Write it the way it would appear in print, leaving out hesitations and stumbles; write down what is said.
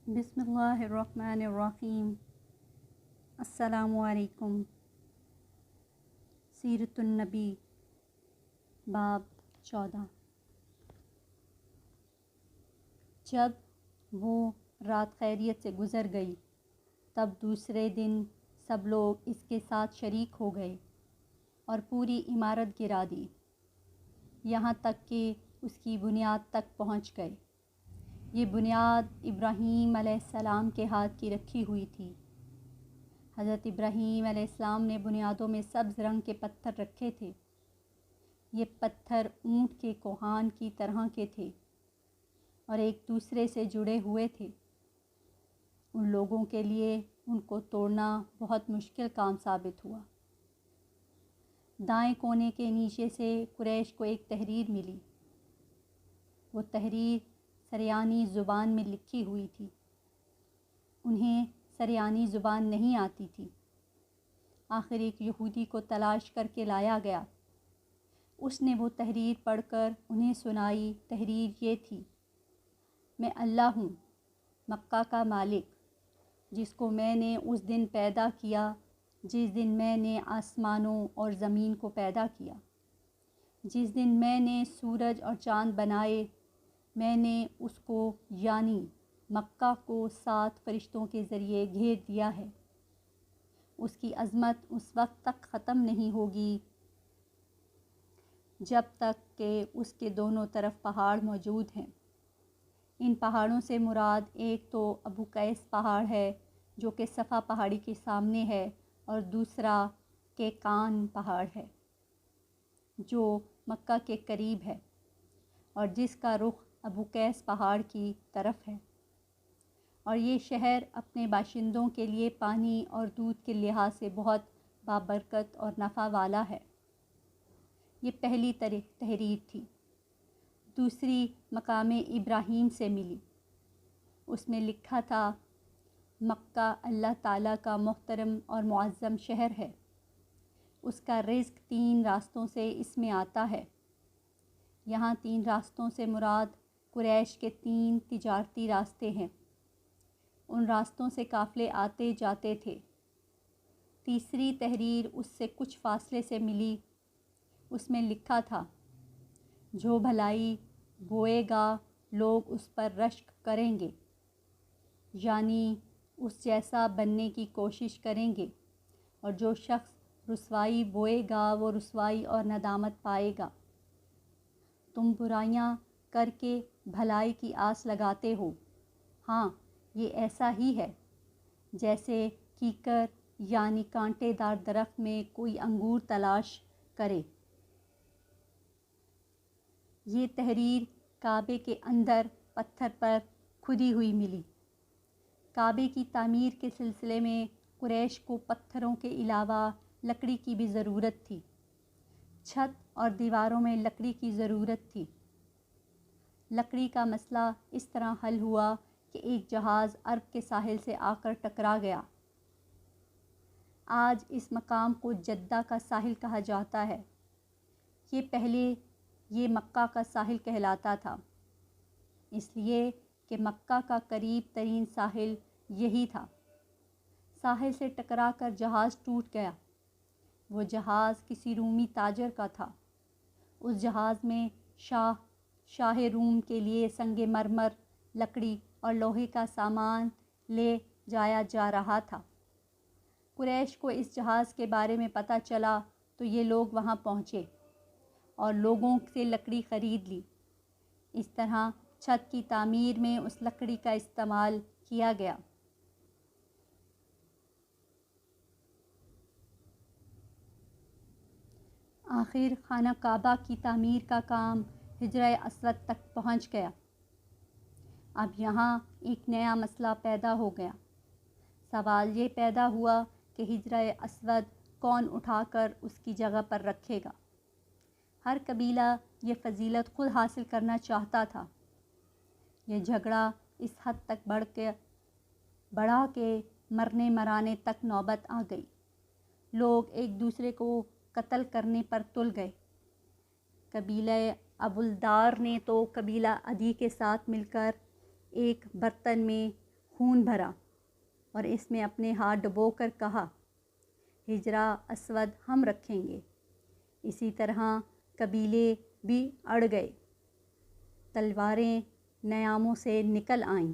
بسم اللہ الرحمن الرحیم۔ السلام علیکم۔ سیرۃ النبی، باب 14۔ جب وہ رات خیریت سے گزر گئی تب دوسرے دن سب لوگ اس کے ساتھ شریک ہو گئے اور پوری عمارت گرا دی، یہاں تک کہ اس کی بنیاد تک پہنچ گئے۔ یہ بنیاد ابراہیم علیہ السلام کے ہاتھ کی رکھی ہوئی تھی۔ حضرت ابراہیم علیہ السلام نے بنیادوں میں سبز رنگ کے پتھر رکھے تھے۔ یہ پتھر اونٹ کے کوہان کی طرح کے تھے اور ایک دوسرے سے جڑے ہوئے تھے۔ ان لوگوں کے لیے ان کو توڑنا بہت مشکل کام ثابت ہوا۔ دائیں کونے کے نیچے سے قریش کو ایک تحریر ملی۔ وہ تحریر سریانی زبان میں لکھی ہوئی تھی۔ انہیں سریانی زبان نہیں آتی تھی۔ آخر ایک یہودی کو تلاش کر کے لایا گیا۔ اس نے وہ تحریر پڑھ کر انہیں سنائی۔ تحریر یہ تھی: میں اللہ ہوں، مکہ کا مالک، جس کو میں نے اس دن پیدا کیا جس دن میں نے آسمانوں اور زمین کو پیدا کیا۔ جس دن میں نے سورج اور چاند بنائے، میں نے اس کو یعنی مکہ کو 7 فرشتوں کے ذریعے گھیر دیا ہے۔ اس کی عظمت اس وقت تک ختم نہیں ہوگی جب تک کہ اس کے دونوں طرف پہاڑ موجود ہیں۔ ان پہاڑوں سے مراد ایک تو ابو قیس پہاڑ ہے جو کہ صفا پہاڑی کے سامنے ہے، اور دوسرا کیکان پہاڑ ہے جو مکہ کے قریب ہے اور جس کا رخ ابو قیس پہاڑ کی طرف ہے۔ اور یہ شہر اپنے باشندوں کے لیے پانی اور دودھ کے لحاظ سے بہت بابرکت اور نفع والا ہے۔ یہ پہلی تحریر تھی۔ دوسری مقام ابراہیم سے ملی۔ اس میں لکھا تھا: مکہ اللہ تعالیٰ کا محترم اور معظم شہر ہے۔ اس کا رزق 3 راستوں سے اس میں آتا ہے۔ یہاں 3 راستوں سے مراد قریش کے 3 تجارتی راستے ہیں۔ ان راستوں سے قافلے آتے جاتے تھے۔ تیسری تحریر اس سے کچھ فاصلے سے ملی۔ اس میں لکھا تھا: جو بھلائی بوئے گا لوگ اس پر رشک کریں گے، یعنی اس جیسا بننے کی کوشش کریں گے، اور جو شخص رسوائی بوئے گا وہ رسوائی اور ندامت پائے گا۔ تم برائیاں کر کے بھلائی کی آس لگاتے ہو۔ ہاں، یہ ایسا ہی ہے جیسے کیکر یعنی کانٹے دار درخت میں کوئی انگور تلاش کرے۔ یہ تحریر کعبے کے اندر پتھر پر کھدی ہوئی ملی۔ کعبے کی تعمیر کے سلسلے میں قریش کو پتھروں کے علاوہ لکڑی کی بھی ضرورت تھی۔ چھت اور دیواروں میں لکڑی کی ضرورت تھی۔ لکڑی کا مسئلہ اس طرح حل ہوا کہ ایک جہاز عرب کے ساحل سے آ کر ٹکرا گیا۔ آج اس مقام کو جدہ کا ساحل کہا جاتا ہے۔ یہ پہلے یہ مکہ کا ساحل کہلاتا تھا، اس لیے کہ مکہ کا قریب ترین ساحل یہی تھا۔ ساحل سے ٹکرا کر جہاز ٹوٹ گیا۔ وہ جہاز کسی رومی تاجر کا تھا۔ اس جہاز میں شاہ روم کے لیے سنگ مرمر، لکڑی اور لوہے کا سامان لے جایا جا رہا تھا۔ قریش کو اس جہاز کے بارے میں پتہ چلا تو یہ لوگ وہاں پہنچے اور لوگوں سے لکڑی خرید لی۔ اس طرح چھت کی تعمیر میں اس لکڑی کا استعمال کیا گیا۔ آخر خانہ کعبہ کی تعمیر کا کام حجرہ اسود تک پہنچ گیا۔ اب یہاں ایک نیا مسئلہ پیدا ہو گیا۔ سوال یہ پیدا ہوا کہ حجرہ اسود کون اٹھا کر اس کی جگہ پر رکھے گا؟ ہر قبیلہ یہ فضیلت خود حاصل کرنا چاہتا تھا۔ یہ جھگڑا اس حد تک بڑھا کہ مرنے مرانے تک نوبت آ گئی۔ لوگ ایک دوسرے کو قتل کرنے پر تل گئے۔ قبیلہ ابوالدار نے تو قبیلہ عدی کے ساتھ مل کر ایک برتن میں خون بھرا اور اس میں اپنے ہاتھ ڈبو کر کہا، ہجرا اسود ہم رکھیں گے۔ اسی طرح قبیلے بھی اڑ گئے، تلواریں نیاموں سے نکل آئیں